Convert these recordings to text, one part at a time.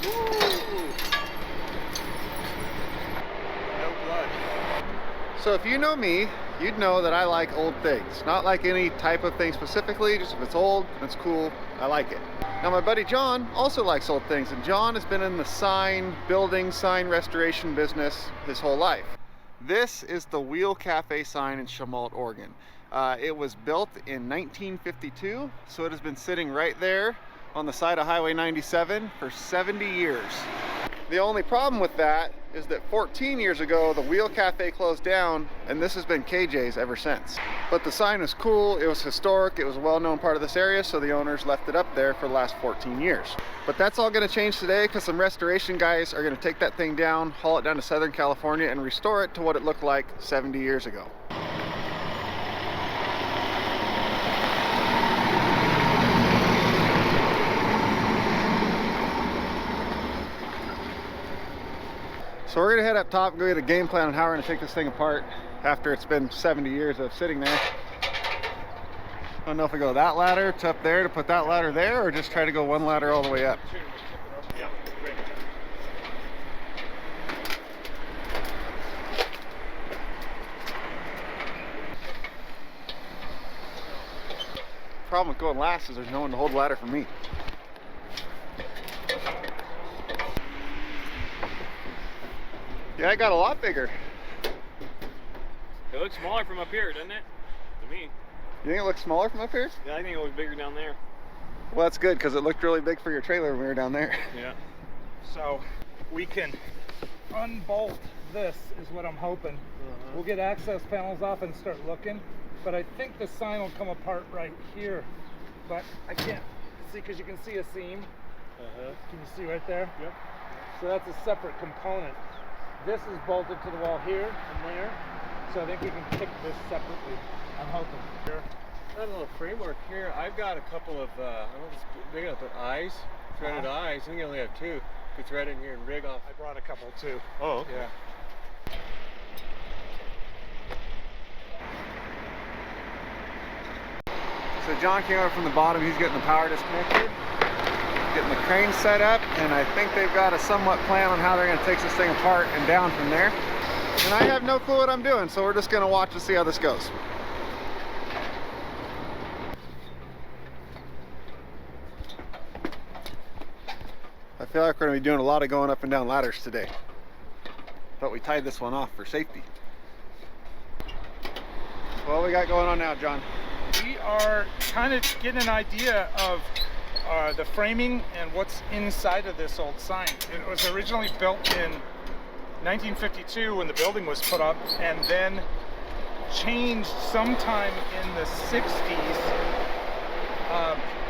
Woo. No blood. So if you know me, you'd know that I like old things. Not like any type of thing specifically, just if it's old, it's cool, I like it. Now my buddy John also likes old things, and John has been in the sign building, sign restoration business his whole life. This is the Wheel Cafe sign in Chemult, Oregon. It was built in 1952, so it has been sitting right there on the side of Highway 97 for 70 years. The only problem with that is that 14 years ago, the Wheel Cafe closed down, and this has been KJ's ever since. But the sign was cool, it was historic, it was a well-known part of this area, so the owners left it up there for the last 14 years. But that's all gonna change today because some restoration guys are gonna take that thing down, haul it down to Southern California, and restore it to what it looked like 70 years ago. So we're gonna head up top and go get a game plan on how we're gonna take this thing apart after it's been 70 years of sitting there. I don't know if we go that ladder to up there to put that ladder there, or just try to go one ladder all the way up. Yeah, great. Problem with going last is there's no one to hold the ladder for me. Yeah, it got a lot bigger. It looks smaller from up here, doesn't it? To me. You think it looks smaller from up here? Yeah, I think it was bigger down there. Well, that's good because it looked really big for your trailer when we were down there. Yeah. So we can unbolt this is what I'm hoping. We'll get access panels off and start looking, but I think the sign will come apart right here, but I can't see because you can see a seam. Can you see right there? Yep. So that's a separate component. This is bolted to the wall here and there, so I think we can pick this separately. I'm hoping. Here. Got a little framework here. I've got a couple of, I don't know if it's big enough, but eyes, threaded eyes. I think I only have two. Could thread in here and rig off. I brought a couple too. Oh, okay. Yeah. So John came over from the bottom, he's getting the power disconnected, getting the crane set up, and I think they've got a somewhat plan on how they're going to take this thing apart and down from there. And I have no clue what I'm doing, so we're just going to watch and see how this goes. I feel like we're going to be doing a lot of going up and down ladders today, but we tied this one off for safety. What we got going on now, John? We are kind of getting an idea of the framing and what's inside of this old sign. It was originally built in 1952 when the building was put up, and then changed sometime in the 60s.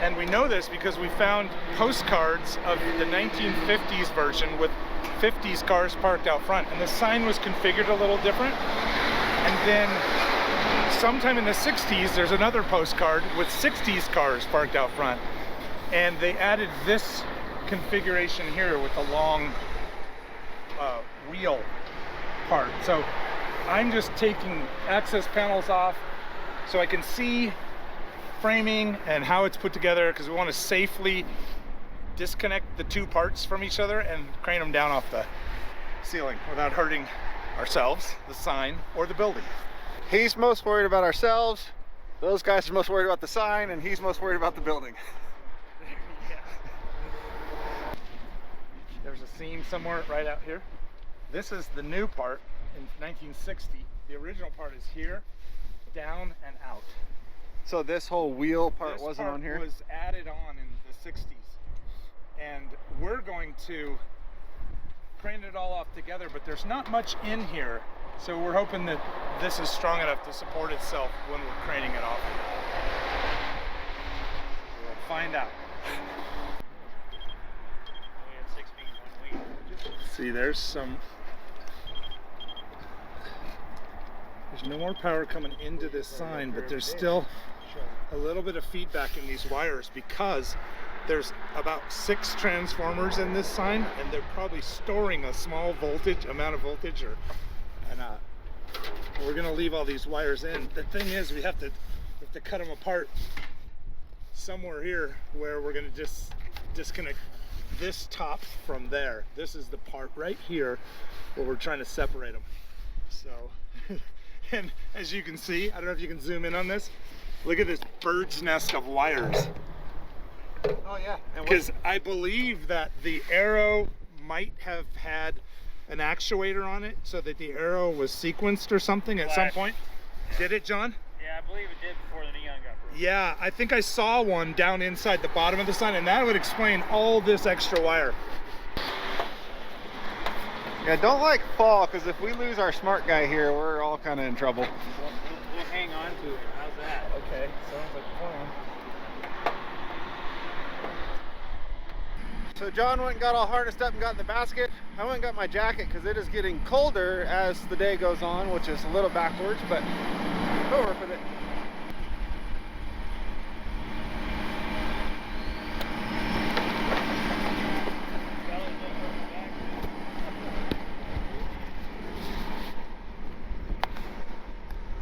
And we know this because we found postcards of the 1950s version with 50s cars parked out front, and the sign was configured a little different. And then sometime in the 60s, there's another postcard with 60s cars parked out front, and they added this configuration here with the long wheel part. So I'm just taking access panels off so I can see framing and how it's put together, because we want to safely disconnect the two parts from each other and crane them down off the ceiling without hurting ourselves, the sign, or the building. He's most worried about ourselves, those guys are most worried about the sign, and he's most worried about the building. There's a seam somewhere right out here. This is the new part in 1960. The original part is here, down and out. So this whole wheel part This wasn't part on here? was added on in the 60s. And we're going to crane it all off together, but there's not much in here. So we're hoping that this is strong enough to support itself when we're craning it off. We'll find out. We had 16 1 week. See, there's no more power coming into this sign, but there's still a little bit of feedback in these wires because there's about 6 transformers in this sign, and they're probably storing a small amount of voltage, and we're gonna leave all these wires in. The thing is, we have to cut them apart somewhere here where we're gonna just disconnect this top from there. This is the part right here where we're trying to separate them. So, and as you can see, I don't know if you can zoom in on this. Look at this bird's nest of wires. Oh yeah. Because I believe that the arrow might have had an actuator on it so that the arrow was sequenced or something at some point. Did it, John? Yeah, I believe it did before the neon got broken. Yeah, I think I saw one down inside the bottom of the sign, and that would explain all this extra wire. Yeah, don't like fall, because if we lose our smart guy here, we're all kind of in trouble. We'll hang on to it. How's that? Okay, sounds like a plan. So John went and got all harnessed up and got in the basket. I went and got my jacket because it is getting colder as the day goes on, which is a little backwards, but we'll work with it.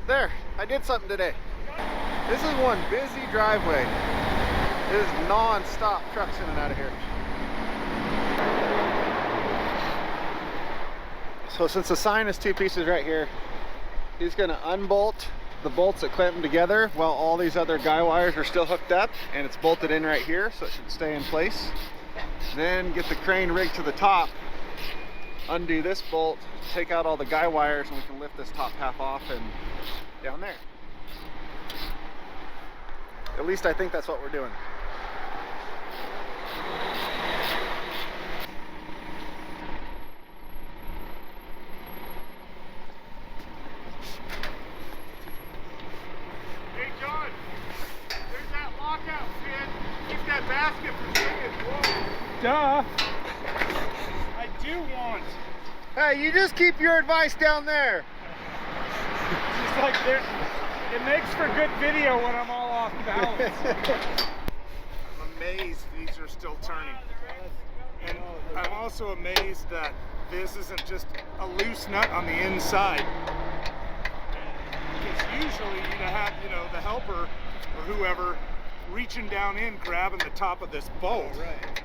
There, I did something today. This is one busy driveway. It is non-stop trucks in and out of here. So since the sign is two pieces right here, he's going to unbolt the bolts that clamp them together while all these other guy wires are still hooked up, and it's bolted in right here, so it should stay in place. Then get the crane rigged to the top, undo this bolt, take out all the guy wires, and we can lift this top half off and down there. At least I think that's what we're doing. Hey, John, there's that lockout pin. Keep that basket from swinging. Whoa. Duh. I do want. Hey, you just keep your advice down there. Just like there, it makes for good video when I'm all off balance. I'm amazed these are still turning. And I'm also amazed that this isn't just a loose nut on the inside. Because usually you'd have, the helper or whoever reaching down in, grabbing the top of this bolt. Right.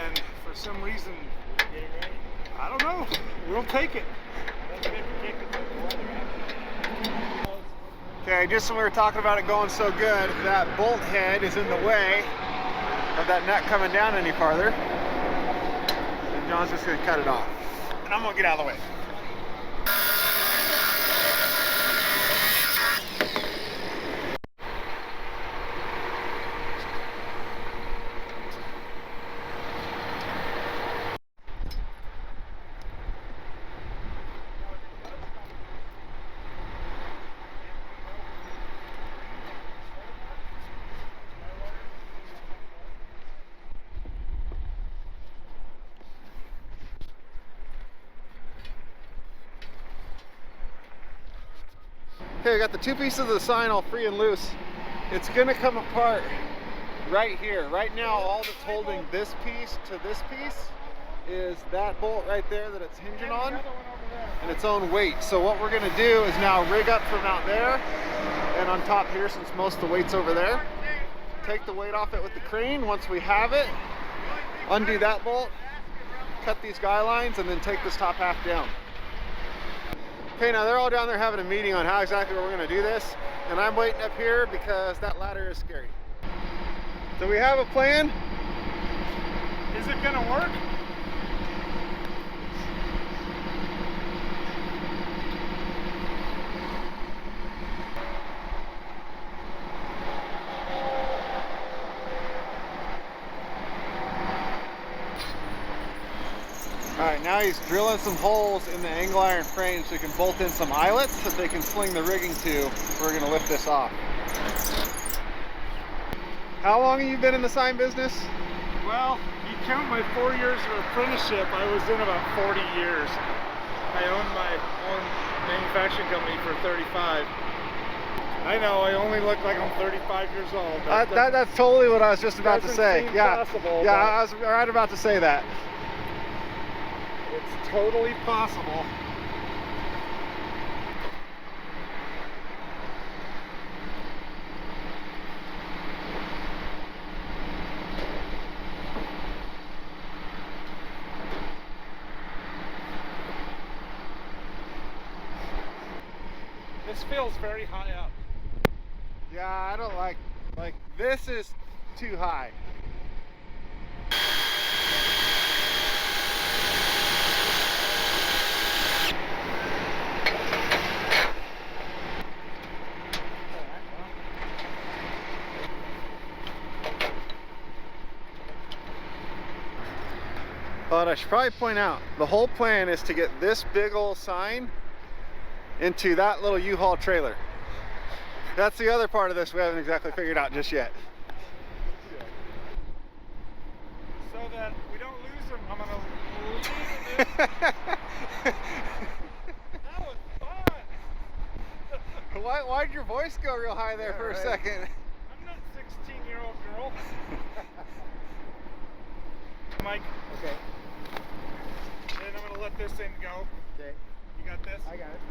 And for some reason, I don't know, we'll take it. Okay, just when we were talking about it going so good, that bolt head is in the way of that nut coming down any farther. And John's just gonna cut it off. And I'm gonna get out of the way. Okay, we got the two pieces of the sign all free and loose. It's gonna come apart right here. Right now, all that's holding this piece to this piece is that bolt right there that it's hinging on and its own weight. So what we're gonna do is now rig up from out there and on top here, since most of the weight's over there, take the weight off it with the crane. Once we have it, undo that bolt, cut these guy lines, and then take this top half down. Okay, now they're all down there having a meeting on how exactly we're going to do this, and I'm waiting up here because that ladder is scary. So we have a plan. Is it going to work? Alright, now he's drilling some holes in the angle iron frame so he can bolt in some eyelets that they can sling the rigging to. We're going to lift this off. How long have you been in the sign business? Well, you count my 4 years of apprenticeship, I was in about 40 years. I owned my own manufacturing company for 35. I know, I only look like I'm 35 years old. That's totally what I was just about to say. Seem Yeah, possible, yeah, I was right about to say that. It's totally possible. This feels very high up. Yeah, I don't like this is too high. But I should probably point out, the whole plan is to get this big old sign into that little U-Haul trailer. That's the other part of this we haven't exactly figured out just yet. So that we don't lose them, I'm gonna leave this. That was fun. Why'd your voice go real high there for a second? I'm not 16-year-old girl. Mike. Okay. Then I'm gonna let this end go. Okay. You got this? I got it.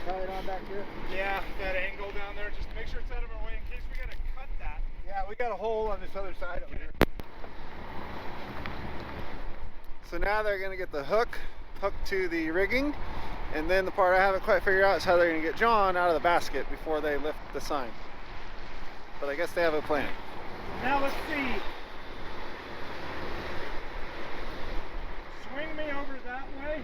Tie it on back here? Yeah, that angle down there. Just make sure it's out of our way in case we gotta cut that. Yeah, we got a hole on this other side over here. So now they're gonna get the hooked to the rigging, and then the part I haven't quite figured out is how they're gonna get John out of the basket before they lift the sign. But I guess they have a plan. Now let's see. Swing me over that way.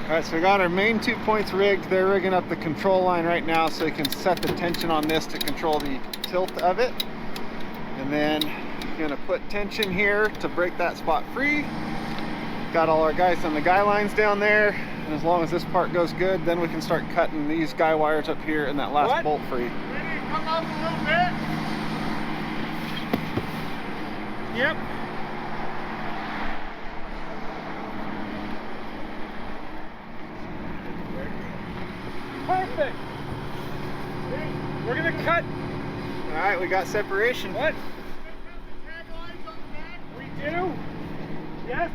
Alright, so we got our main 2 points rigged. They're rigging up the control line right now so they can set the tension on this to control the tilt of it. And then you're gonna put tension here to break that spot free. Got all our guys on the guy lines down there, and as long as this part goes good, then we can start cutting these guy wires up here and that last bolt free. Ready to come up a little bit? Yep. Perfect. We're gonna cut. All right, we got separation. What? We do? Yes?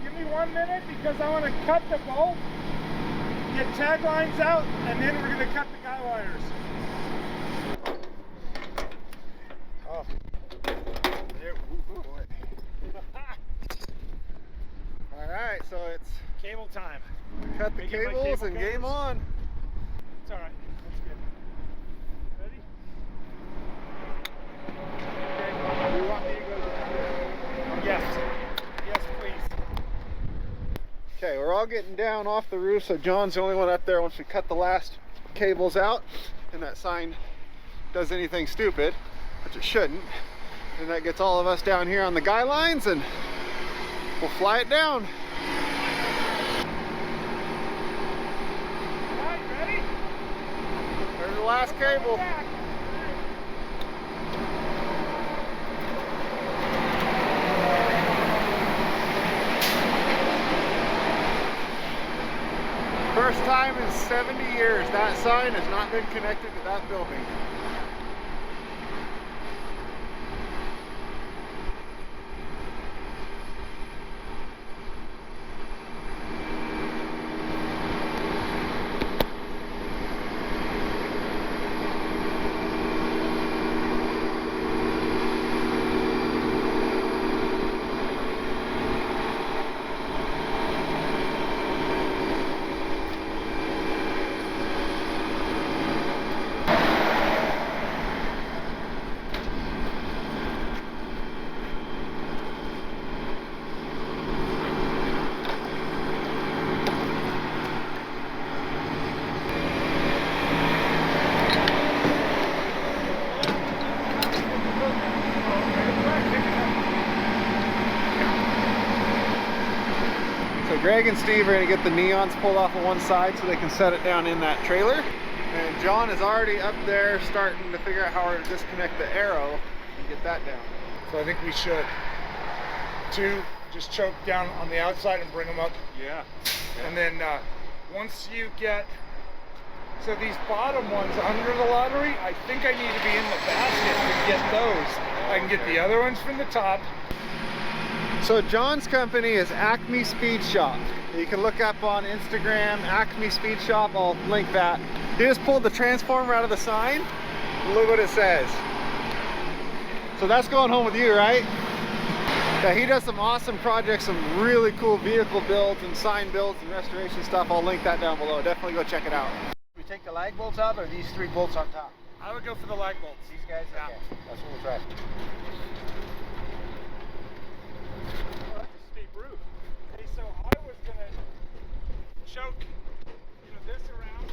Give me 1 minute because I want to cut the bolt, get tag lines out, and then we're going to cut the guy wires. Oh. There, boy. All right, so it's Cable time. cut the Can I get my cables cable and game covers? on. It's all right. That's good. Ready? Do you want me to go down? Yes. Yes, please. Okay, we're all getting down off the roof, so John's the only one up there once we cut the last cables out and that sign does anything stupid, which it shouldn't. And that gets all of us down here on the guy lines and we'll fly it down. All right, ready? There's the last cable. Back. First time in 70 years that sign has not been connected to that building. Greg and Steve are going to get the neons pulled off of one side so they can set it down in that trailer. And John is already up there starting to figure out how to disconnect the arrow and get that down. So I think we should. 2, just choke down on the outside and bring them up. Yeah. And then once you get, so these bottom ones under the lottery, I think I need to be in the basket to get those. I can get the other ones from the top. So John's company is Acme Speed Shop. You can look up on Instagram, Acme Speed Shop, I'll link that. He just pulled the transformer out of the sign. Look what it says. So that's going home with you, right? Yeah, he does some awesome projects, some really cool vehicle builds and sign builds and restoration stuff. I'll link that down below. Definitely go check it out. We take the lag bolts out, or these 3 bolts on top? I would go for the lag bolts. These guys? Yeah. Okay, that's what we'll try. Oh, that's a steep roof. Okay, so I was gonna choke, this around.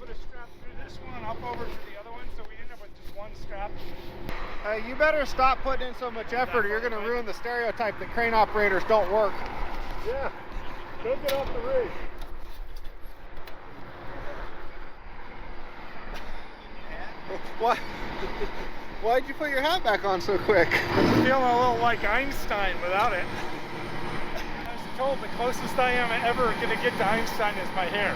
Put a strap through this one, up over to the other one, so we end up with just one strap. You better stop putting in so much effort or you're going to ruin the stereotype that crane operators don't work. Yeah. Go get off the roof. Why'd you put your hat back on so quick? I'm feeling a little like Einstein without it. I was told the closest I am ever going to get to Einstein is my hair.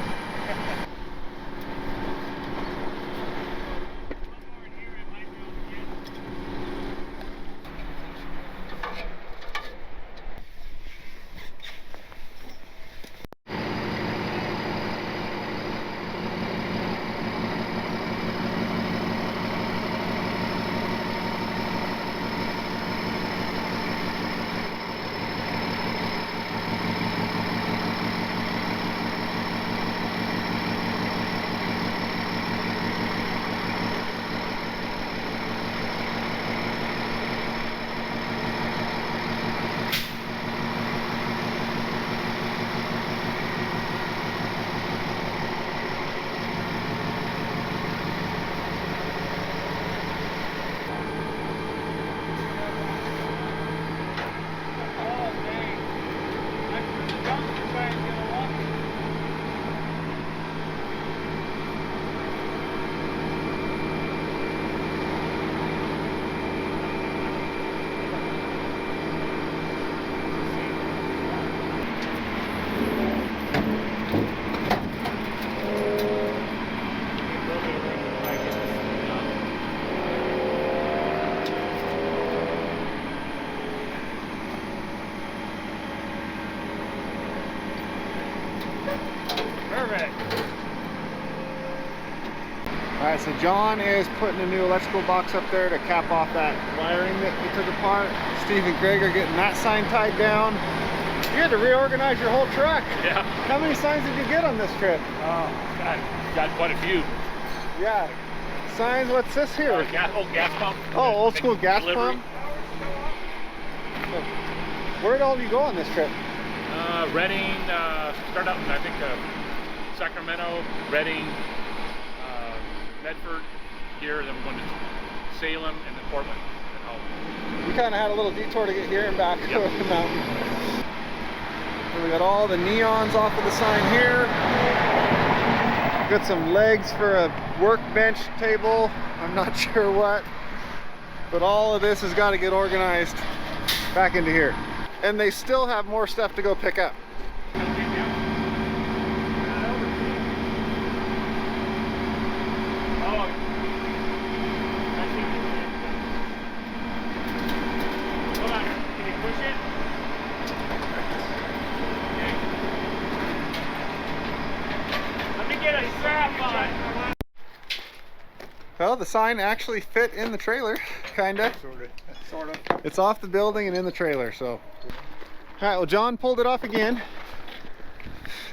Alright, so John is putting a new electrical box up there to cap off that wiring that we took apart. Steve and Greg are getting that sign tied down. You had to reorganize your whole truck. Yeah. How many signs did you get on this trip? Oh, God, got quite a few. Yeah. Signs, what's this here? Old gas pump. Oh, old school gas Delivery. pump? Where'd all of you go on this trip? Reading, started out in, I think, Sacramento, Reading, Medford, here, then we're going to Salem, and then Portland, and home. We kind of had a little detour to get here and back Yep. over the mountain. So we got all the neons off of the sign here. Got some legs for a workbench table. I'm not sure what. But all of this has got to get organized back into here. And they still have more stuff to go pick up. Well, the sign actually fit in the trailer, kinda. Sort of. It's off the building and in the trailer, so. All right, well, John pulled it off again.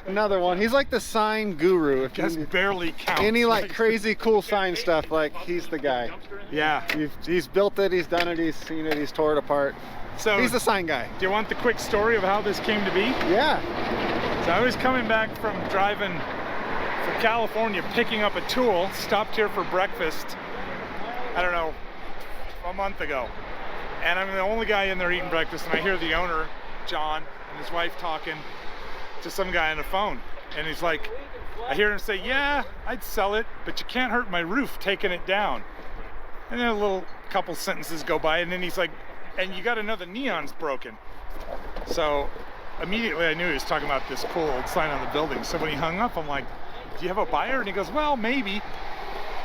Another one. He's like the sign guru. If Just you, barely counts. any like crazy cool sign stuff, like he's the guy. Yeah. He's built it, he's done it, he's seen it, he's tore it apart. So He's the sign guy. do you want the quick story of how this came to be? Yeah. So I was coming back from driving from California, picking up a tool, stopped here for breakfast, I don't know, a month ago. And I'm the only guy in there eating breakfast, and I hear the owner, John, and his wife talking to some guy on the phone. And he's like, I hear him say, yeah, I'd sell it, but you can't hurt my roof taking it down. And then a little couple sentences go by, and then he's like, and you gotta know the neon's broken. So immediately I knew he was talking about this cool old sign on the building. So when he hung up, I'm like, do you have a buyer? And he goes, well, maybe.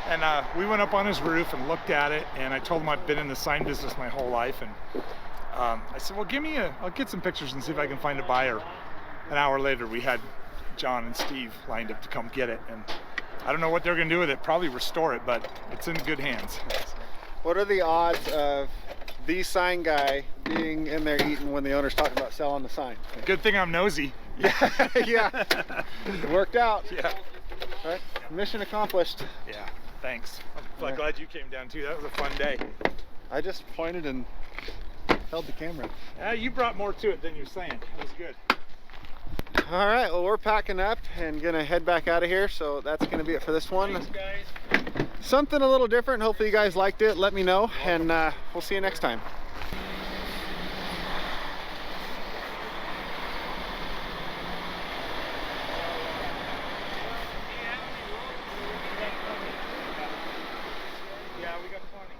And we went up on his roof and looked at it, and I told him I've been in the sign business my whole life, and I said, well, I'll get some pictures and see if I can find a buyer. An hour later, we had John and Steve lined up to come get it, and I don't know what they're gonna do with it. Probably restore it, but it's in good hands. What are the odds of the sign guy being in there eating when the owner's talking about selling the sign? Good thing I'm nosy. Yeah, yeah. It worked out. Yeah. All right. Mission accomplished. Yeah, thanks. I'm glad you came down too. That was a fun day. I just pointed and held the camera. You brought more to it than you're saying. It was good. All right, well, we're packing up and gonna head back out of here, so that's gonna be it for this one. Thanks, guys. Something a little different. Hopefully you guys liked it. Let me know, and we'll see you next time. Yeah, we got plenty.